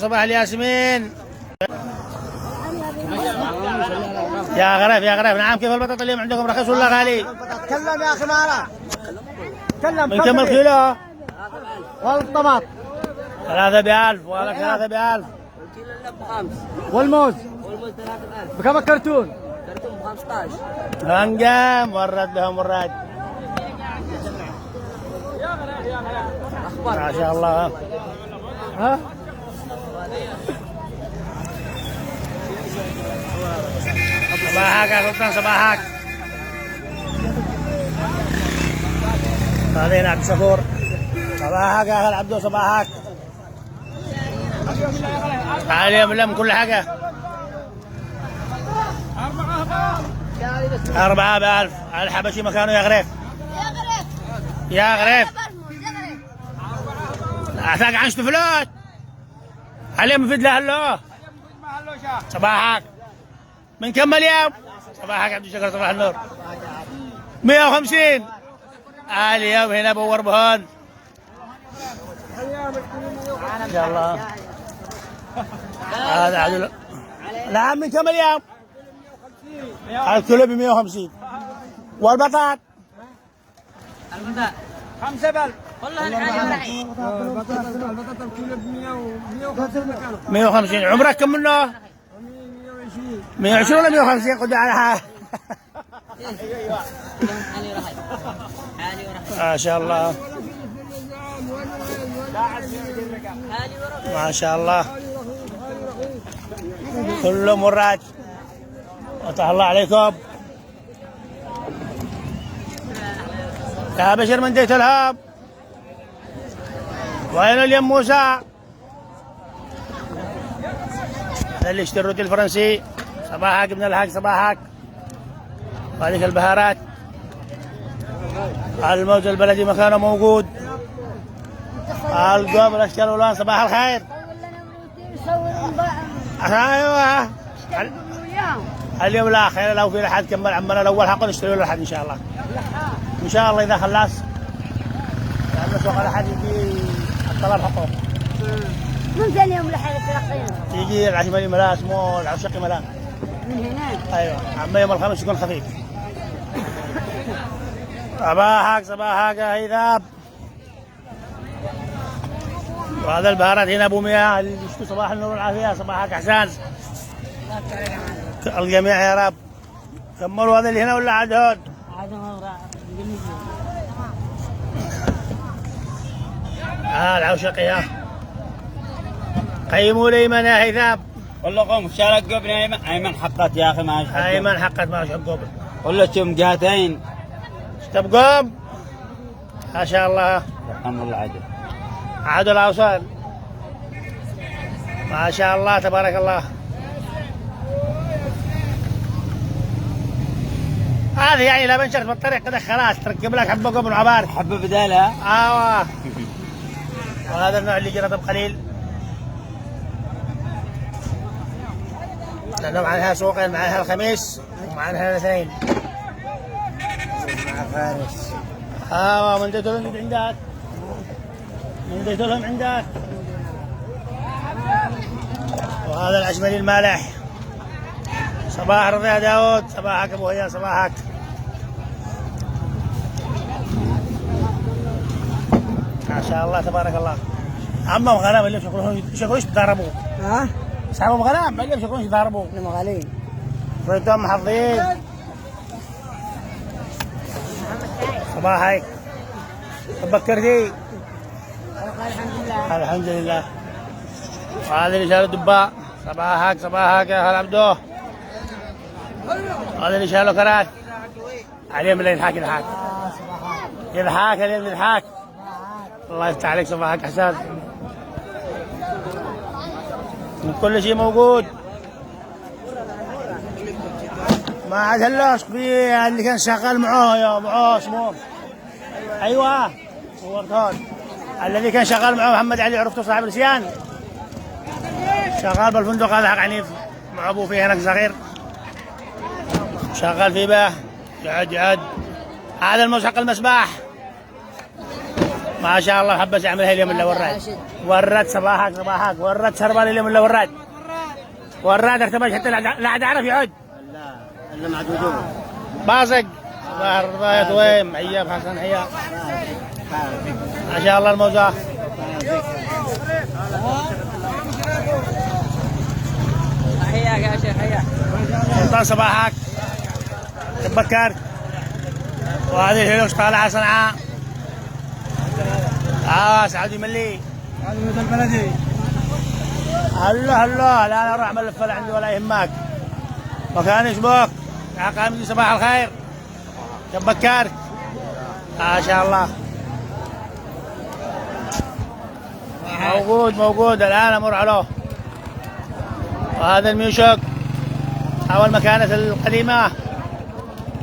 صباح الياسمين. يا غريب يا غريب، نعم. كيف البطاطا اليوم عندكم، رخيص ولا غالي؟ تكلم يا اخي مالك. تكلم. من كم الكيلو؟ والطماط 3 ب1000 ولا 3 ب1000. الكيلو ب5. والموز 3000. بكم الكرتون؟ كرتون ب15. هنقام ورد لهم وراد. ما شاء الله. ها؟ صباحك يا سلطان، صباحك. هذين عبد الشكور. صباحك يا اخي عبدو، صباحك. تعال يا ملم كل حاجة. 4 ب1000. الحبشي مكانه يا غريب. يا غريب اعطاك عنش فلوس عليه مفيد له. صباحك. من كم اليوم؟ صباحك عبد الشكور، صباح النور. 150 اليوم هنا بور بهون ان شاء الله. هذا عدل. نعم. من كم اليوم؟ الكيلو ب 150. والبطاط؟ البطاط 5 ب1000 والله. البطاطا الكيلو ب 150. عمرك كم منه؟ 120 ولا 150؟ قد على حال. ما شاء الله ما شاء الله، كله مرات. فتح الله عليكم يا بشر من ديت الهاب. وين اليوم موسى؟ اللي يشتري الروتي الفرنسي. صباحك ابن الحاج، صباحك. وهذيك البهارات. الموز البلدي مكانه موجود. القوم الاشكال والوان. صباح الخير. ايوه اليوم لا خير، لو في لحد كمل عمنا الاول حق نشتري له لحد ان شاء الله. ان شاء الله اذا خلاص، لانه سوق لحد يجي الطلب حقه. من ثاني يوم لحد تلقينا يجي العشمالي ملا اسمه العشقي ملا من هناك. ايوه، اما يوم الخميس يكون خفيف. صباحك صباحك يا هيثاب. وهذا البهارات هنا ابو مياه اللي يشتوا. صباح النور والعافيه. صباحك احسان. الجميع يا رب. كملوا هذا اللي هنا ولا عاد هون؟ العوشقي. قيموا لي من يا هيثاب. والله قوم شارك قبل ايمن حقت يا اخي. ما ايمن حقت ما شاء قبل. والله شوم جاتين تبقوم ما شاء الله. رحم الله عدل. عدل اوصال ما شاء الله تبارك الله. هذه يعني لا بنشرت بالطريق كذا خلاص تركب لك حبه قبل عبار حبه بدالها. ايوه. وهذا النوع اللي جرى قليل، لأنه معها سوقين، معها الخميس ومعها الاثنين. مع فارس. من ديت لهم عندك، من ديت لهم عندك. وهذا العشمري المالح. صباح رضي يا داود. صباحك ابو هيا، صباحك. ما شاء الله تبارك الله. عمهم غنم اللي يشكلون يتضاربوا. ها؟ اصحابهم غنم اللي يشكلون يتضاربوا. احنا غاليين. ريتهم محظين. صباحك. بكرتي. الحمد لله. الحمد لله. وهذا اللي شال الدباء. صباحك صباحك يا هلا عبدو. هذا اللي شالوا كرات. عليهم اللي يضحك يضحك. يضحك اليوم يضحك. الله يفتح عليك. صباحك احسان. كل شيء موجود. ما عاد هلاش في اللي كان شغال معاه اسمه ايوه صورت هون. الذي كان شغال معه محمد علي، عرفته صاحب السيان، شغال بالفندق هذا حق عنيف مع ابوه فيه هناك صغير، شغال فيه به. يعد هذا الموز حق المسباح. ما شاء الله حبس يعملها اليوم الا وراد. وراد صباحك صباحك، وراد سربان اليوم الا وراد. وراد اختبش حتى لا عاد عرف يعد. لا الا مع دودو باصق صباح الرضا يا طويم، عياب حسن حيا. ما شاء الله الموزة. حياك يا شيخ حياك. سلطان صباحك تبكر. وهذه الهلوش طالعة صنعاء. سعودي ملي. هذا البلدي. هلا هلا، لا انا اروح اعمل الفل عندي ولا يهمك. مكان يسبوك يا قائمتي صباح الخير. تبكر. ما شاء الله. موجود الان امر عليه. وهذا الميوشك أول مكانة القديمة.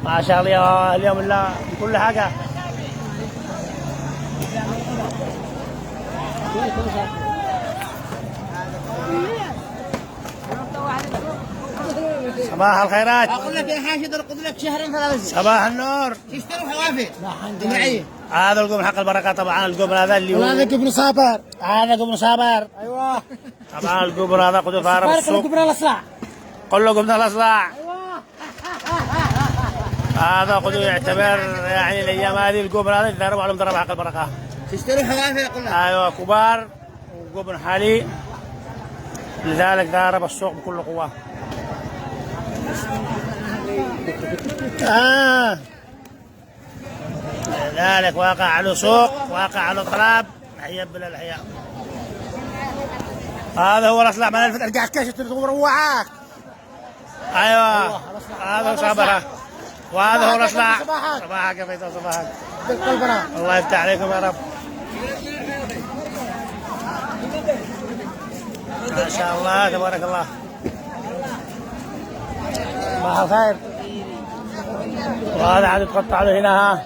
ما شاء الله اليوم الله كل حاجة. صباح الخيرات. اقول لك يا حاشد ارقد لك شهرين ثلاثة. صباح النور. تشتروا حوافر. معي. هذا القبن حق البركة طبعا. القبن هذا اللي هو هذا قبن صابر. هذا قبن صابر. ايوه. طبعا القبن هذا قد فارغ السوق. قبن الاصلع. قل له قبن الاصلع. هذا قد يعتبر يعني الايام هذه القبن هذا يتدربوا على مدرب حق البركة. تشتروا حوافر اقول لك. ايوه كبار وقبن حالي، لذلك ضارب السوق بكل قوة. لذلك واقع على سوق، واقع على طلب، حيب بلا الحياة. هذا هو الاصلع من الفتح. ارجع كشت روعك. ايوه هذا صابره، وهذا هو الاصلع. صباحك يا فيصل صباحك. الله يفتح عليكم يا رب. ما شاء الله تبارك الله. صباح الخير. وهذا عاد يتقطع له هنا. ها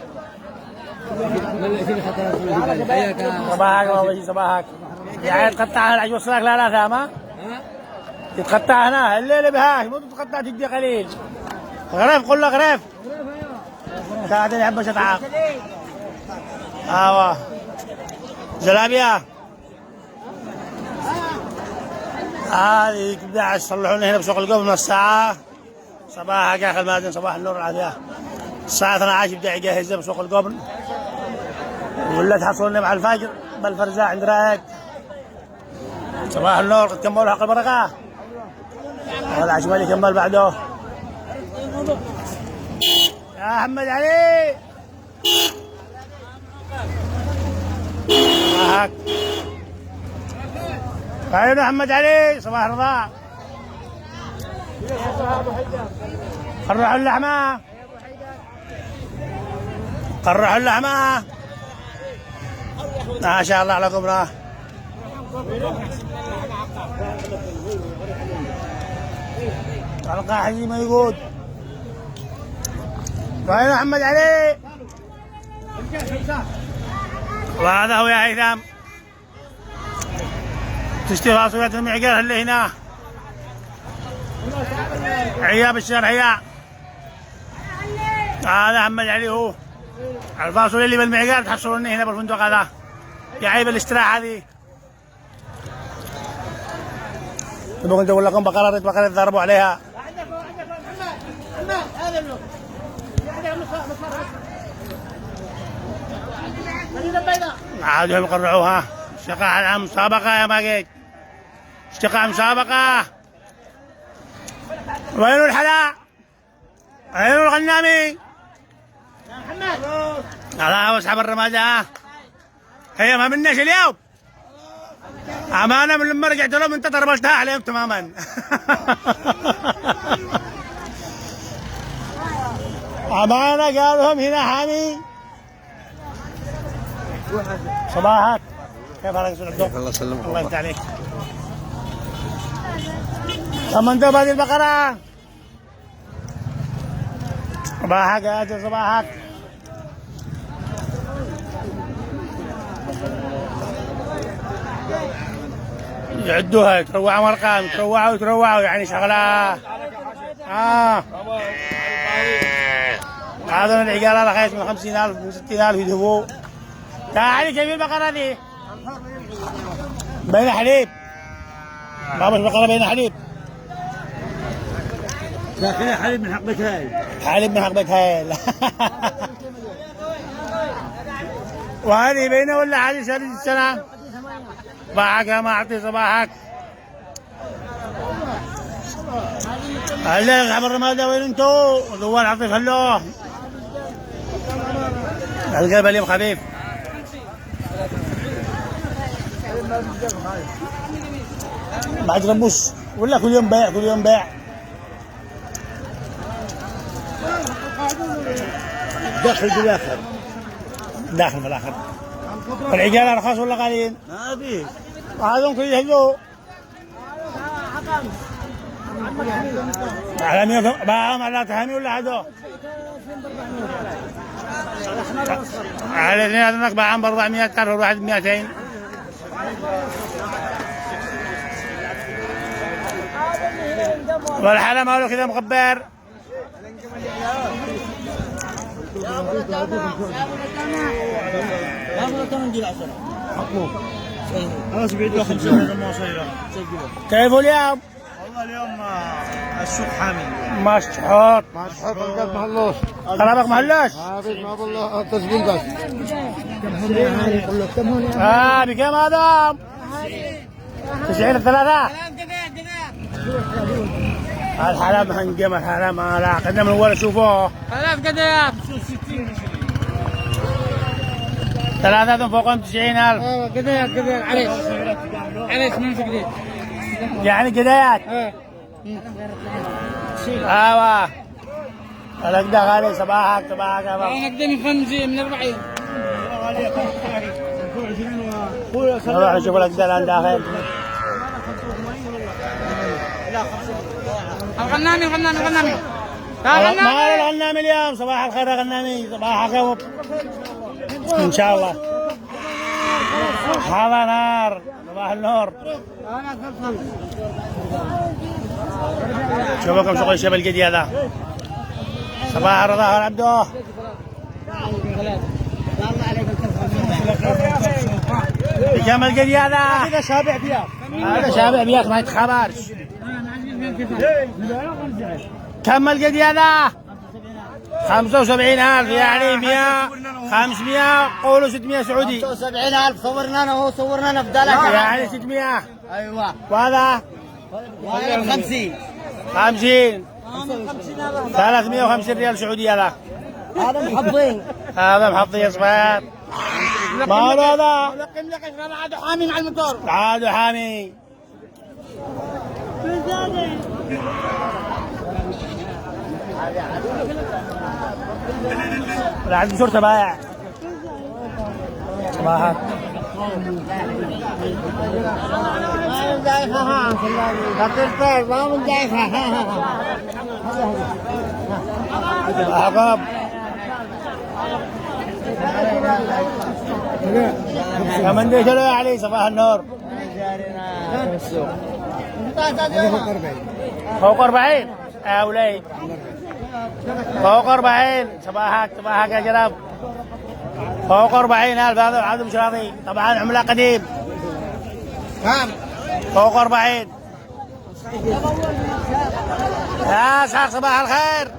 صباحك والله صباحك. يعني تقطع هنا يوصلك لا ثام. ها تتقطع هنا الليله بهاش، مو تتقطع تدي قليل. غريف قل له غريف. ساعة يحب شطعه. ايوه زلابيا. هذه تبدا يصلحون هنا بسوق القبل من الساعة. صباحك يا اخي المازن صباح النور والعافية. الساعة 12 يبدا يجهز بسوق القبل. ولا تحصلون مع الفجر بالفرزاء عند رايك. صباح النور تكملوا حق البركة. والعشمالي يكمل بعده. يا محمد علي. صباحك. تعالوا محمد علي صباح الرضا. قرحوا اللحمة. قرحوا اللحمة. ما شاء الله على قبره. حلقة حزيمة يقود. تعالوا محمد علي. وهذا هو يا هيثم. تشتري فاصوليات المعقار اللي هنا. عياب الشرعية. هذا محمد علي هو. الفاصوليا اللي بالمعقار تحصلون هنا بالفندق هذا. يا عيب الاستراحة هذه. تبغون ندور لكم بقرة تضربوا عليها. عادوا يقرعوها. اشتقى على مسابقة يا ماجد. اشتقى مسابقة. وين الحلا؟ وين الغنامي؟ يا محمد. هذا اصحاب الرمادة. هي ما مناش اليوم. امانة من لما رجعت لهم انت تربلتها عليهم تماما. امانة قالوا هم هنا حامي. صباحك كيف حالك استاذ عبدو؟ الله يسلمك. الله يفتح عليك. طمنتوا بهذه البقرة؟ صباحك يا اجل صباحك. يعدوها يتروعوا ارقام يتروعوا يعني شغله. هذا من العقال هذا خايس من 50,000 من 60,000 يذهبوا تعالي كيف البقرة دي؟ بين حليب. بابا البقرة بين حليب. داخلها حليب من حقبة هاي. حليب من حقبة هاي. وهذه بينه ولا حاجة شهر السنة؟ صباحك يا ما أعطي صباحك. هلا يا الرمادة وين انتو؟ دوار عطيف هلو. القلب اليوم خفيف. بعد غبوش ولا كل يوم بيع كل يوم بيع. داخل بالاخر. داخل في الاخر. العجالة رخاص ولا غاليين؟ ما في. هذول كل يهلو. على 100 باعهم على تهامي ولا عدو؟ على اثنين هذول باعهم ب 400 كان واحد ب 200. والحالة ماله كذا مخبر. خلاص بعيد 50 ما صايره. كيف اليوم؟ والله اليوم السوق حامي. مشحوط. مشحوط القلب محلوش. قلبك محلوش؟ ما بالله التسجيل بس. بكم هذا؟ 90 الثلاثة. الحلم هنجم الحلم لا قدنا من اول شوفوه. خلاص قدام. ثلاثة فوقهم 90,000. قدام عريس. عريس من جديد. يعني قدايات. ايوه. الأقدة غالي صباحك صباحك يا بابا. انا قدامي 50 من 40. نروح نشوف الأقدة الآن داخل. الغنامي ما الغنامي اليوم صباح الخير يا غنامي صباحك يا بابا. ان شاء الله. هذا نار صباح النور. شوفكم شغل الشباب القدي هذا. صباح الرضا عبده. بكم القدي هذا؟ هذا شابع فيها. هذا شابع بياك ما يتخبرش. كم القدي هذا؟ 75,000 يعني 100 500 قولوا 600 سعودي. 75,000 صورنا انا وهو صورنا انا بدالك. يعني 600. ايوه. وهذا؟ 50. 50. 350 ريال سعودي هذا. هذا محضين. هذا محطي صفات. ما هو هذا؟ لقم لك هذا عاد حامي مع الموتور. عاد حامي. لا عاد بشرطة بايع. صباحك. ما من دايخة ها. خطير ما من دايخة ها. عقب. كمان ديش له علي صباح النور. فوق 40 يا وليد. فوق 40 صباحك يا جراب. فوق 40,000 هذا عاد مش راضي طبعا عمله قديم. كم؟ فوق 40. يا سعد صباح الخير.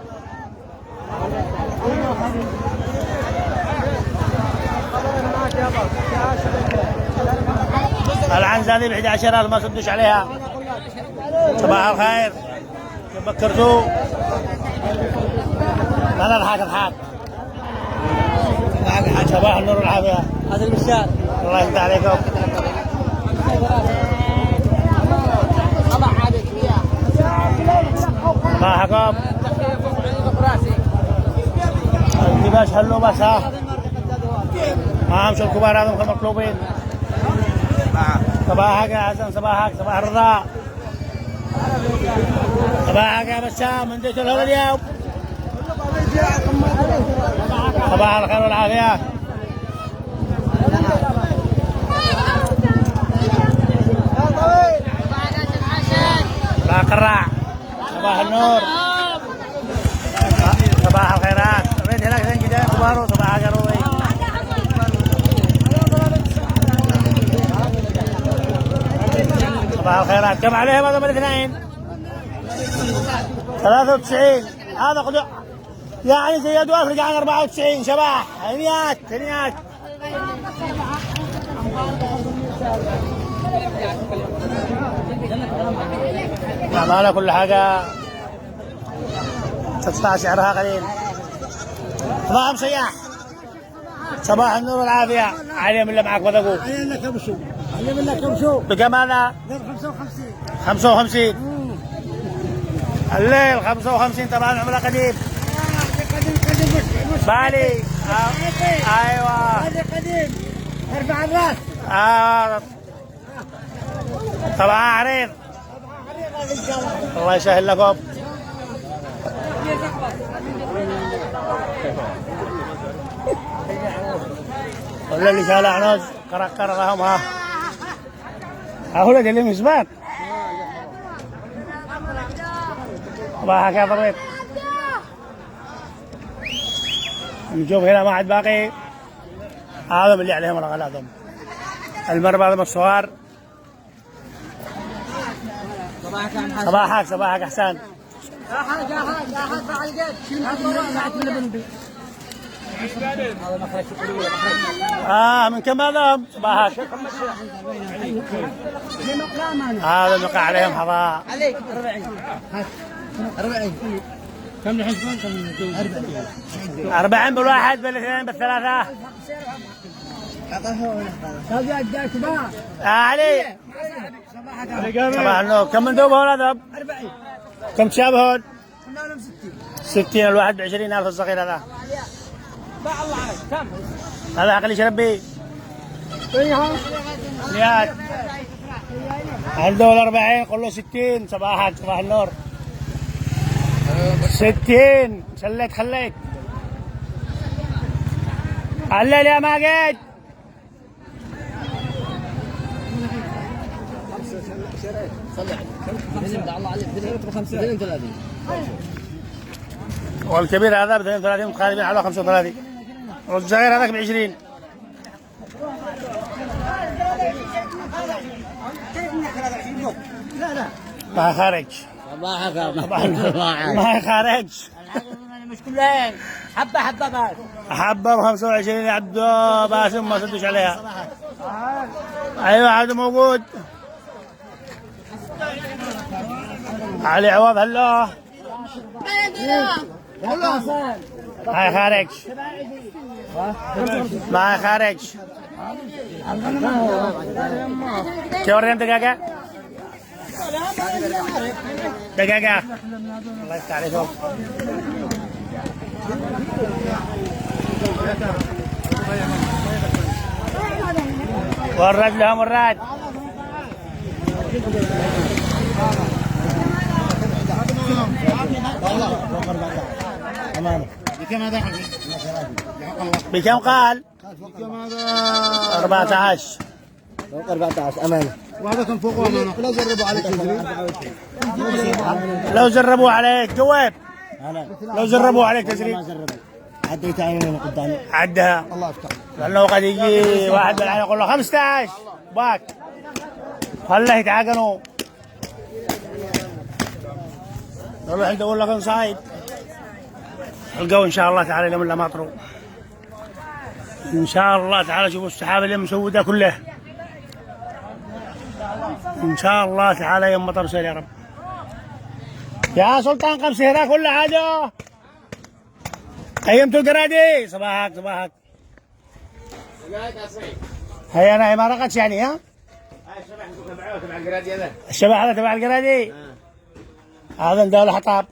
العنزة هذه ب 11,000 ما صدوش عليها. صباح الخير. بكرتوا لا اضحك. صباح النور والعافية. هذا المشال. الله يفتح عليكم. صباحكم. الكباش هلو بس ها. ما همشوا الكبار هذول مطلوبين. صباحك يا حسن صباحك صباح الرضا. صباحك يا بسام من ديت الهول اليوم. صباح الخير والعافية. لا قراع. صباح النور. صباح الخيرات. بيت هناك زين كده كبارو صباحك يا روي. صباح الخيرات. كم عليهم هذول الاثنين؟ 93. هذا قدر يعني زياد وافرق عن 94. شباح هنيات هنيات. نعم على كل حاجة تدفع سعرها قليل. صباح سياح. صباح النور والعافية. عليهم اللي معك وذقوا. علينا كبشو. علينا كبشو. بكم هذا؟ 55. 55. الليل 55 طبعا عمره قديم. بالي. ايوه. هذا قديم. ارفع الراس. طبعا عريض. الله يسهل لكم. ولا اللي شال عنوز كركر لهم ها هو اللي من زمان. صباحك يا ضريت. نشوف هنا ما عاد باقي. هذا اللي عليهم الغلادهم. المربى الصغار. صباحك صباحك احسان. من كم هذا؟ صباحك. هذا بقى عليهم حظاء. 40. كم الحسبان؟ 40 بالواحد بالاثنين بالثلاثة. هذا الداك بقى. علي. صباح النور. كم من دوب هون هذا؟ 40. كم شاب هون؟ 60. 60. الواحد ب20,000 الصغير هذا. كم؟ هذا عقلي شربي. ريال. عنده 40 قول له 60. صباحك صباح النور. 60. سليت خليت. علل يا ماجد. والكبير هذا ب 32 متقاربين على 35. والصغير هذاك ب 20. ما خارج. صباحك ما خارج. مش كلين. حبة حبة بس. حبة ب 25 يا عبدو باسم ما صدش عليها. ايوه عاد موجود. علي عوض هلا. ما خارج. ما خارج. كورين دقاقة. دقاقة. الله يفتح عليكم. ورد لهم ورد. بكم هذا حبيبي؟ بكم قال؟ بكم هذا؟ 14. 14 امانه. وهذا كان فوق امانه. لا جربوا عليك تجري. لو جربوا عليك جواب. لو جربوا عليك تجري. عديت عيني قدامي. عدها. الله يفتح. لانه قد يجي واحد بالعين يقول له 15 باك. خله يتعاقنوا. نروح ندور لكم صايد. القوا ان شاء الله تعالى لهم الا مطروا. ان شاء الله تعالى شوفوا السحابه اللي مسوده كلها. ان شاء الله تعالى يوم مطر سيل يا رب. يا سلطان قم سهرة كل حاجه. قيمتوا القرادي. صباحك صباحك. هي انا ما رقتش يعني ها؟ الشبح هذا تبع القرادي. هذا نداول حطاب.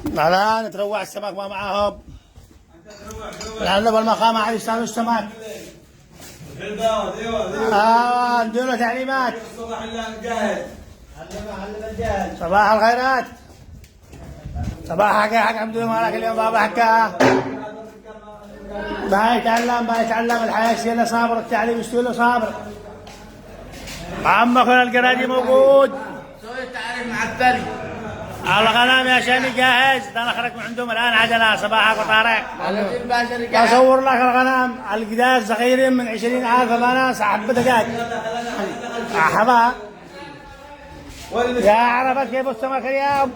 الآن نتروع السمك ما معاهم. الآن نبغى المقام عاد يستعملوا السمك. نديروا تعليمات. صباح الخيرات. صباحك يا حق عبد الله مالك اليوم بابا حكا. ما يتعلم الحياة الشيء اللي صابر التعليم يشتغل له صابر. عمك هنا القرادي موجود. سوي التعريف مع الثاني. الغنم يا شامي جاهز، انا خرجت من عندهم الان عجله. صباحك وطارق. اصور لك الغنم القداس صغيرين من 20,000 امانه صاحب دقائق. مرحبا يا عرفت كيف السمك اليوم؟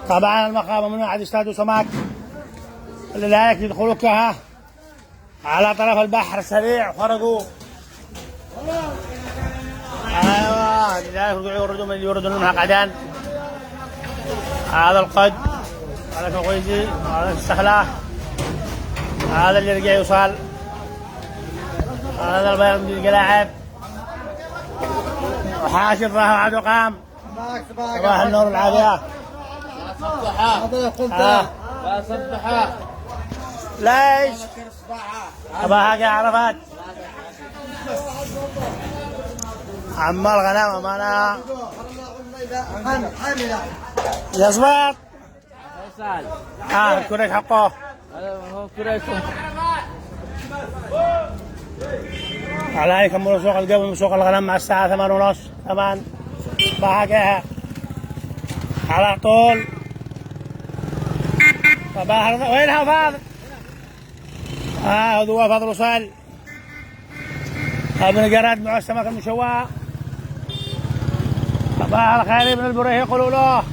طبعا المقام ممنوع عاد يصطادوا سمك، لذلك يدخلوا كها على طرف البحر سريع وخرجوا. ايوه لذلك يوردوا من يوردوا منها قعدان. هذا القد، هذا الكويزي، هذا السخله، هذا اللي رجع يوصل، هذا البيض من القلاعب، وحاشر ظهر عدو قام. صباح النور والعافيه. لا صبحا ليش؟ صباحك يا عرفات. عم الغنم امانه يا صباط. كوريك حقه. على يكملوا سوق القبل سوق الغنم مع الساعة 8:30 8 صباحك على طول. صباح وينها فاضل؟ هو فاضل وصل. ابن قراد مع السمك المشوى. صباح الخير ابن البريه يقولوا له.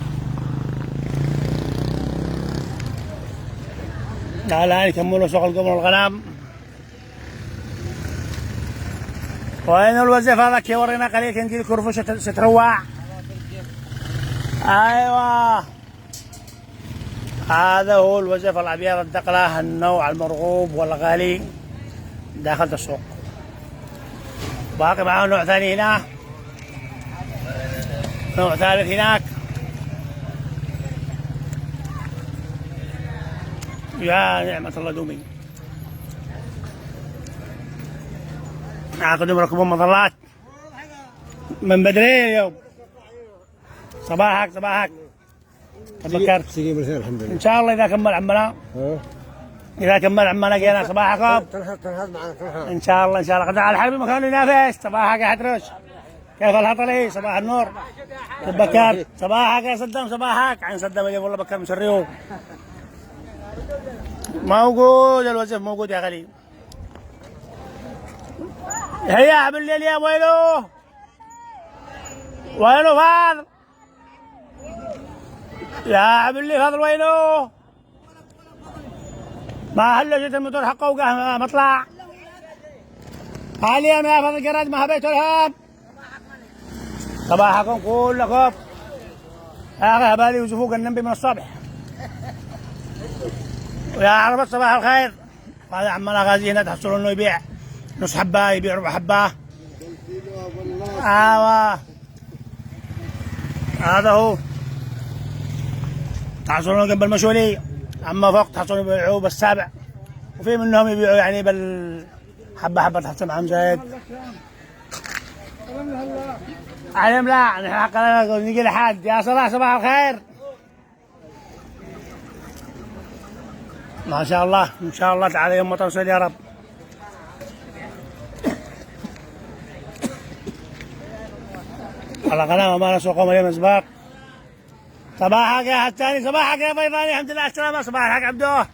الآن يكملوا سوق القبل والغنم. وين الوزيف هذاك يورينا قليل كنجي الكرفوش ستروع. ايوه هذا هو الوزيف الابيض الدقله، النوع المرغوب والغالي داخل السوق. باقي معاه نوع ثاني هنا، نوع ثالث هناك. يا نعمة الله دومي. عقدهم ركبوا مظلات من بدري اليوم. صباحك صباحك. تفكرت سيدي بالخير الحمد لله. ان شاء الله اذا كمل عمنا. اذا كمل عمنا جينا. صباحكم. تنهض معنا تنهض. ان شاء الله ان شاء الله. قد على الحلبي مكانه ينافس. صباحك يا حترش. كيف الهطلي؟ صباح النور. تبكر. صباحك يا صدام. صباحك عين صدام اليوم والله بكر مسريو. موجود الوزيف موجود يا غالي. هيا بالليل يا ويلو. ويلو فاضل يا عبد اللي فاضل وينه؟ ما هلا جيت الموتور حقه وقاه مطلع. حاليا يا فاضل الجراد ما هبيتوا الهاب. صباحكم كلكم. يا اخي هبالي وزفوق النبي من الصبح. ويا عرفت صباح الخير. هذا عمنا غازي هنا تحصلوا انه يبيع نص حبه، يبيع ربع حبه. هذا هو. تحصلون قبل المشولي، اما فوق تحصلون يبيعوه بالسابع، وفي منهم يبيعوا يعني بالحبه حبه تحصل معهم زايد. علم لا نحن حقنا نجي لحد. يا صلاح صباح الخير. ما شاء الله ان شاء الله تعالى يوم توصل يا رب. على قناه ما سوقهم اليوم اسباق. صباحك يا حساني. صباحك يا بيضاني. الحمد لله السلامة. صباحك عبدو.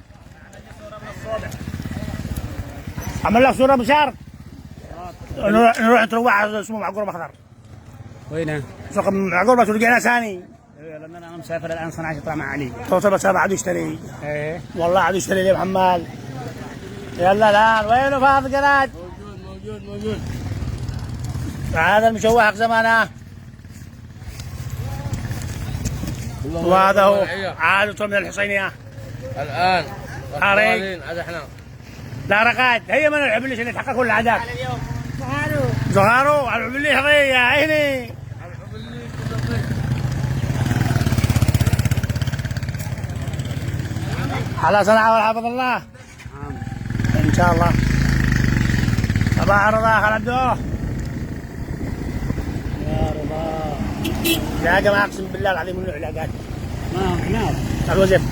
عمل لك صورة بشار. نروح نتروع اسمه معقور مخضر. وينه؟ سوق معقور بس رجعنا ثاني. لان انا مسافر الان صنعاء اطلع مع علي. توصل بس هذا عاد يشتري. ايه والله عاد يشتري لي محمد. يلا الان وينه فاضل قراد؟ موجود. هذا المشوه حق زمانه. وهذا هو عادة من الحصينية الآن حريق. هذا احنا لا رقاد. هي من العبليش اللي تحقق كل العادات. زغارو على العبليش هذي يا عيني. على صنعاء والحفظ الله. ان شاء الله. صباح الرضا خال عبدو. يا رضا يا جماعه اقسم بالله العظيم من العلاقات. هناك الوزيف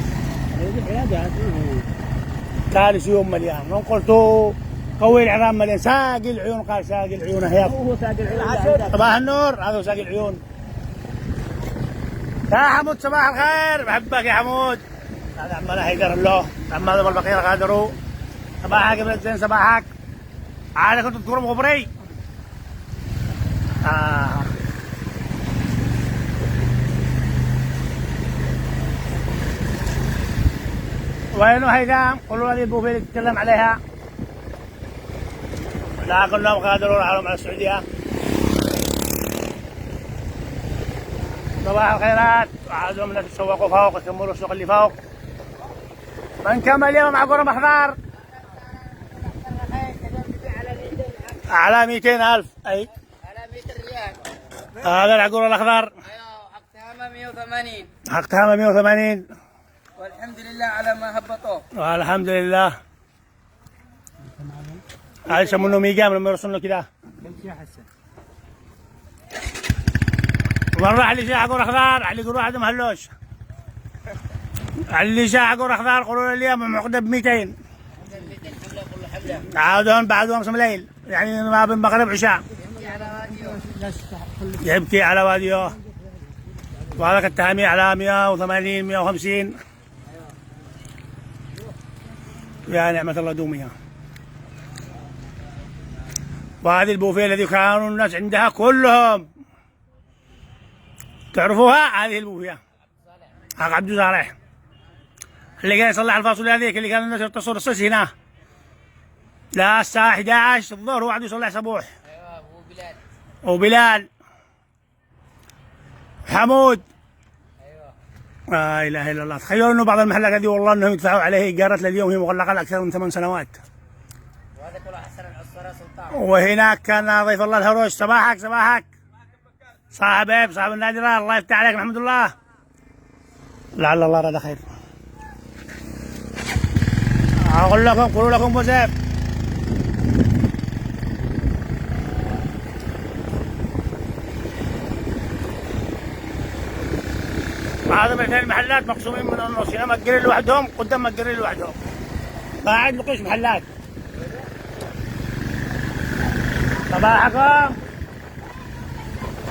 عيادات. ثالث يوم مليان. من قلتوا قوي العظام مليان. ساقي العيون. قال ساقي العيون هياك. هو ساق العيون. صباح النور. هذا ساقي العيون. يا حمود صباح الخير، بحبك يا حمود. هذا عمال هيقر له، عمال بالبقية غادروا. صباحك يا بنت زين، صباحك. عاد كنت تذكرهم غبري. وينو هيثم؟ قولوا لي ابو فيل تتكلم عليها. لا كلهم غادروا راحوا على السعوديه. صباح الخيرات، وعادهم لا تتسوقوا فوق، يكملوا السوق اللي فوق. من كمل اليوم مع قرم احضار على 200,000. اي على 100 ريال. هذا العقور الاخضر. ايوه حق 180. حق تهمه 180. والحمد لله على ما هبطوه. والحمد لله. هذا يسمونه ميقام لما يرسلون كذا. ومن راح اللي شاع عقور اخضر، اللي يقولوا واحد مهلوش. اللي شاع عقور اخضر قولوا له اليوم معقده ب 200. عادون بعدهم سمليل، يعني ما بين مغرب عشاء. يبكي على واديو. وهذاك التهمي على 180 150. يا نعمة الله دوميها. وهذه البوفيه الذي كانوا الناس عندها كلهم تعرفوها، هذه البوفيه حق عبد صالح اللي كان يصلح الفاصوليا هذيك اللي كان الناس يتصلوا الصيص هنا. لا الساعة 11 الظهر هو قاعد يصلح صبوح. ايوه وبلال. وبلال حمود. ايوه لا اله الا الله. تخيلوا انه بعض المحلات هذه والله انهم يدفعوا عليه ايجارات لليوم وهي مغلقه لاكثر من 8 سنوات. وهذا كله حسن العصارة سلطان. وهناك كان ضيف الله الهروش. صباحك صباحك صاحب صاحب النادرة، الله يفتح عليك محمد الله. لعل الله راد خير. اقول لكم قولوا لكم بوزيف. هذا مثل المحلات مقسومين من النص، هنا متقرين لوحدهم قدام متقرين لوحدهم. ما عاد نقيش محلات. صباحكم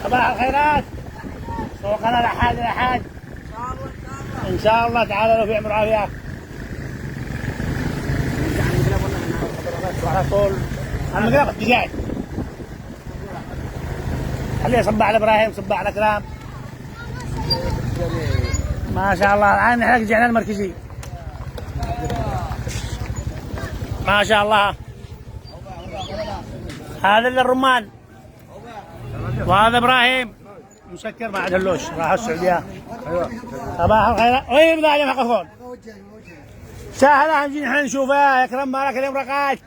صباح الخيرات. سوقنا لحاد لحاد ان شاء الله تعالى لو في عمر عافيه. على طول انا قاعد دقائق. خليه يصبح على ابراهيم، صبح على كرام. ما شاء الله الان احنا رجعنا المركزي. ما شاء الله. هذا الرمان وهذا ابراهيم مسكر ما عاد هلوش راح السعوديه. صباح الخير. وين بضاعه حقكم؟ سهله نجي نحن نشوفها يا كرم مالك اليوم رقات.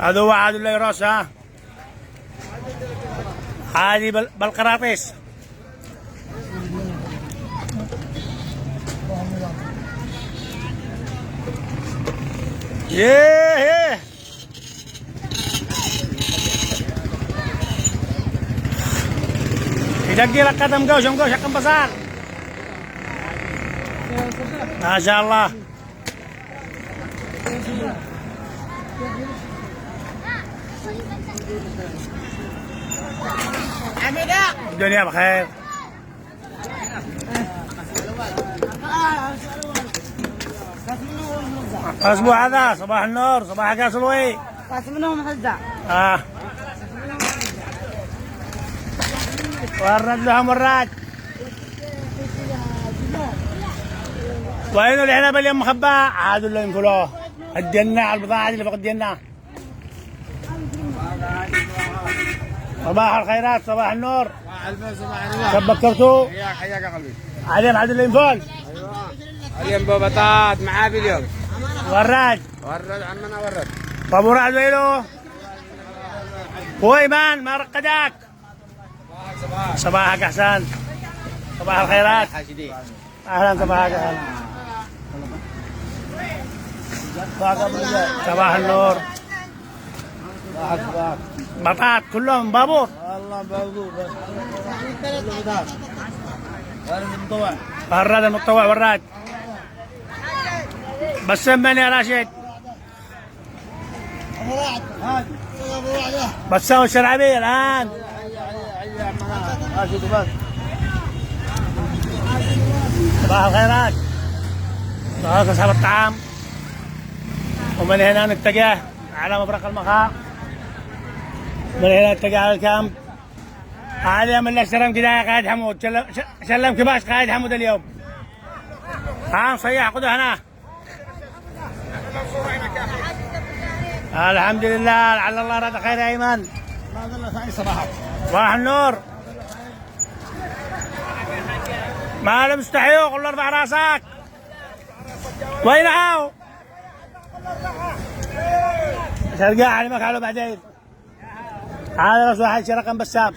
هذا هو عاد اللي يراس. ها هذه بالقراطيس. ييه يدقي لك قدم قوش مقوش حق بصار. ما شاء الله. الدنيا بخير. الاسبوع هذا صباح النور، صباح كاس الوي. قاسم منهم حزة. ورد لهم وراد. وينو العنب اليوم مخبى؟ عادوا اللي ينفلوه. الجنة على البضاعة اللي فوق الجنة. صباح الخيرات، صباح النور. كيف بكرتوا؟ حياك يا قلبي. عليهم عاد اللي ينفل. ايوه اليوم بطاط معاه باليوم. وراد. ورد عمنا ورد. طب وراد وينو؟ هو ايمان ما رقدك. صباحك احسان. صباح الخيرات. اهلا صباحك اهلا. صباح النور. بطاط كلهم بابور. والله بابور ورد المطوع. وراد المتطوع وراد. بس سمني يا راشد. بس سوي الشرعبية الآن. صباح الخيرات. صباح أصحاب الطعام. ومن هنا نتجه على مفرق المخا. من هنا نتجه على الكامب. هذا من الشرم كده يا قائد حمود. سلم كباش قائد حمود اليوم. ها صيح خذوا هنا. الحمد لله لعل الله رد خير يا ايمن. صباح النور. ما له مستحي قول له ارفع راسك. وين عاو؟ ترجع على مكانه بعدين. هذا راس واحد رقم بسام.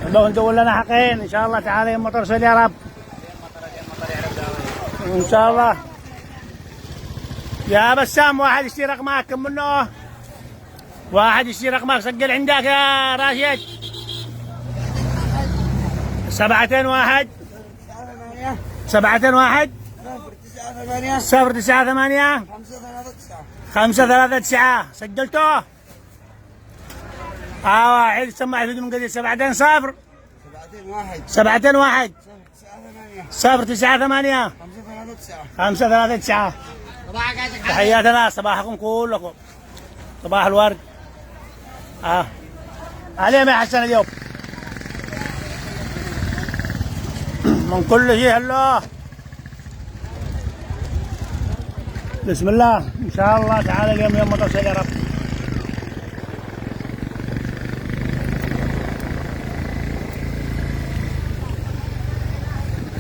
نبغى ندور لنا حقين ان شاء الله تعالى يوم مطر سهل يا رب. ان شاء الله. يا بسام واحد يشتري رقمك كم منه؟ واحد يشتري رقمك سجل عندك يا راشد. 7-1 7-1 098 539 سجلته؟ واحد سمع الفيديو من قبل 7-0 7-1 098 539. تحياتنا صباحكم كلكم. صباح الورد. عليهم يا حسن اليوم من كل شيء. الله بسم الله ان شاء الله تعالى اليوم يوم مطر يا رب.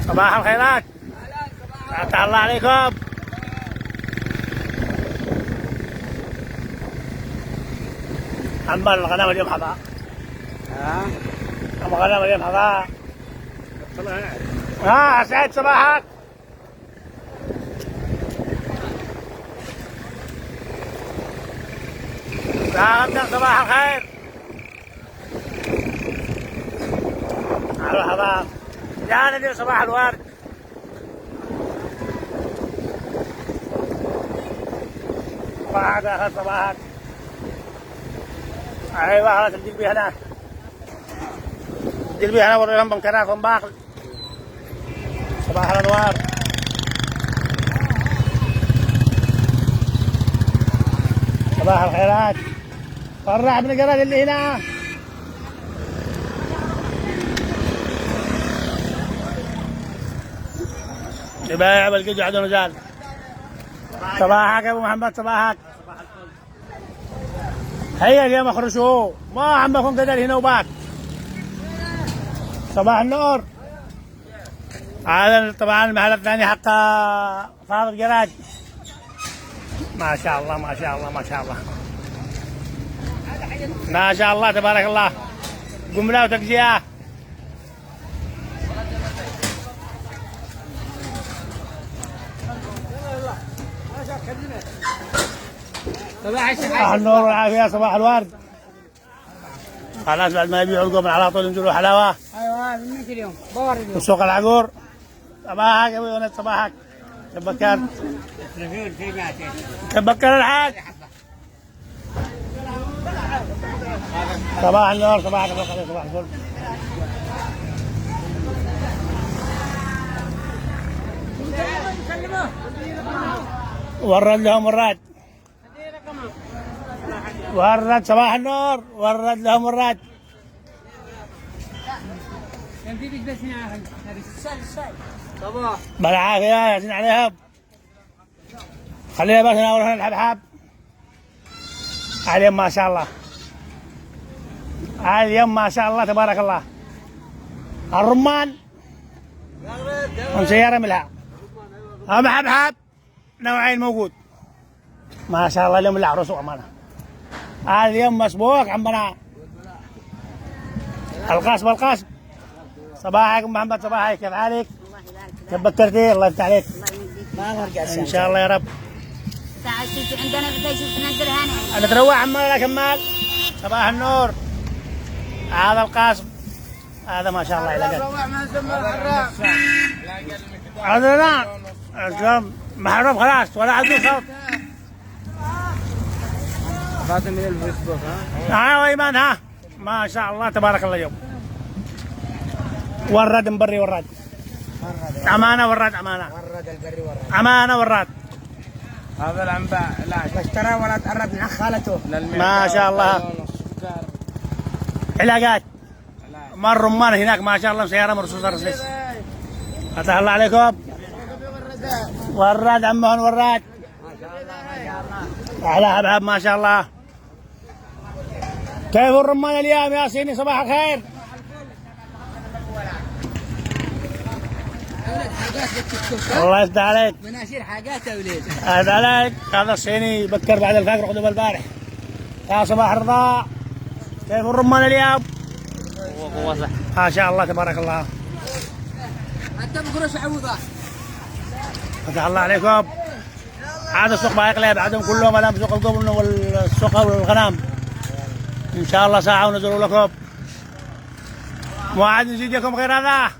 صباح الخيرات. فتح الله عليكم. عمال الغنم اليوم حضاء. الغنم اليوم حضاء. سعد صباحك. غدا صباح الخير. مرحبا. يا ندير صباح الورد. صباحك يا اخي صباحك. ايوه خلاص تجيب بي هنا. تجيب بي هنا وريهم بمكانات باقل. صباح الانوار. صباح الخيرات. فرح ابن قراد اللي هنا. شبايع بالقجع عدو نزال. صباحك يا ابو محمد. صباحك. هيا اليوم اخرجوا ما عم بكون قدر هنا وباك. صباح النور. هذا طبعا المحل الثاني حق فاضل جراج. ما شاء الله ما شاء الله ما شاء الله ما شاء الله تبارك الله. قمنا وتجزئة. صباح النور والعافية. صباح الورد. خلاص بعد ما يبيعوا القمر على طول ينزلوا حلاوة. ايوه منك اليوم بورد في سوق العقور. صباحك يا ابوي ولد. صباحك. تبكر تبكر الحاج. صباح النور. صباحك صباح الفل. ورد لهم الراد. ورد. صباح النور. ورد لهم الراد. بالعافية يا ياسين عليهم. خلينا بس ناول هنا الحبحب. اليوم ما شاء الله. اليوم ما شاء الله تبارك الله. الرمان من سيارة ملها. حبحب نوعين موجود. ما شاء الله اليوم لا رسوع معنا. اليوم مسبوق عمنا. القاسم القاسم. صباحك محمد. صباحك كيف حالك؟ كيف بكرتي؟ الله يفتح عليك. ان شاء الله يا رب. ساعة تيجي عندنا بدي اشوف نقدر هنا. انا تروح عمال يا كمال. صباح النور. هذا القاسم. هذا ما شاء الله عليك. هذا لا محروم خلاص ولا عنده صوت. فاطمه من الفيسبوك. ها ايوه ايمان. ها ما شاء الله تبارك الله. اليوم ورد مبري ورد أمانة ورد أمانة ورد القري ورد. أمانة ورد. هذا العنباء لا اشترى ولا تقرب من خالته. ما شاء الله. علاقات مر رمان هناك ما شاء الله سيارة مرصوصة رصيص. فتح الله عليكم. وراد عمهن وراد. أحلى حبحب ما شاء الله. كيف الرمان اليوم يا سيني صباح الخير. الله يفتح عليك. مناشير حاجات يا وليد. هذا عليك. هذا الصيني بكر بعد الفجر خذوا بالبارح. يا صباح الرضا. كيف الرمان اليوم؟ هو صح. ما شاء الله تبارك الله. انت بقرش عوضه. فتح الله عليكم. هذا السوق ما يقلب عندهم كلهم الان سوق القبن والسوق والغنم. ان شاء الله ساعه ونزلوا لكم. مو عاد نزيد لكم غير هذا.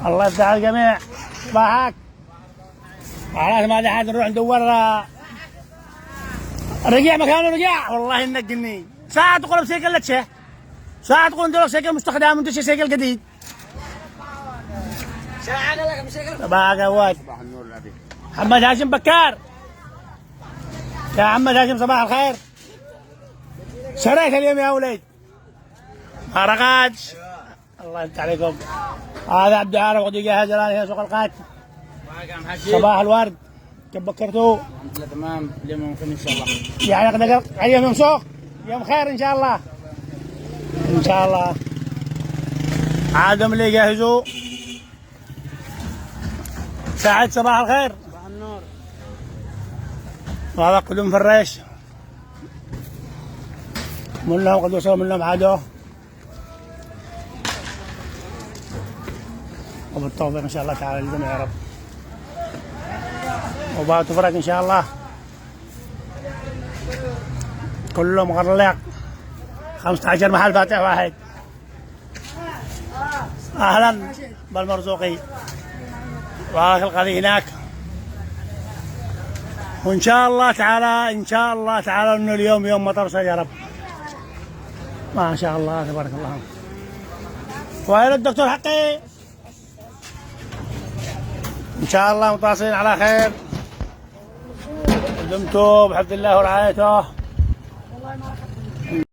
الله يفتح على الجميع. صباحك. خلاص ما حد نروح ندور رجع مكانه رجع والله ينقلني. ساعة تقول بسيكل لتشه. ساعة تقول ندور سيكل مستخدم وانت سيكل جديد. ساعه لك مسكر. صباحك يا واد. صباح النور العبيد. محمد هاشم بكار. يا محمد هاشم صباح الخير. شريت اليوم يا وليد. ما رقدش. الله يفتح عليكم. هذا عبد العال وقد يجهز الان هنا سوق القات. صباح الورد. كيف بكرتوا؟ الحمد لله تمام اليوم ممكن ان شاء الله. يعني نقدر اليوم يوم سوق. يوم خير ان شاء الله. ان شاء الله. عادهم اللي يجهزوا. سعد صباح الخير. صباح النور. وهذا قدوم فريش. من لهم قد وصلوا من لهم عادوا. وبالتوفيق ان شاء الله تعالى للجميع يا رب. وبعد تفرق ان شاء الله. كله مغلق. 15 محل فاتح واحد. اهلا بالمرزوقي. وهذا القضية هناك. وان شاء الله تعالى ان شاء الله تعالى انه اليوم يوم مطر يا رب. ما شاء الله تبارك الله. وين الدكتور حقي؟ ان شاء الله متواصلين على خير. دمتم بحفظ الله ورعايته.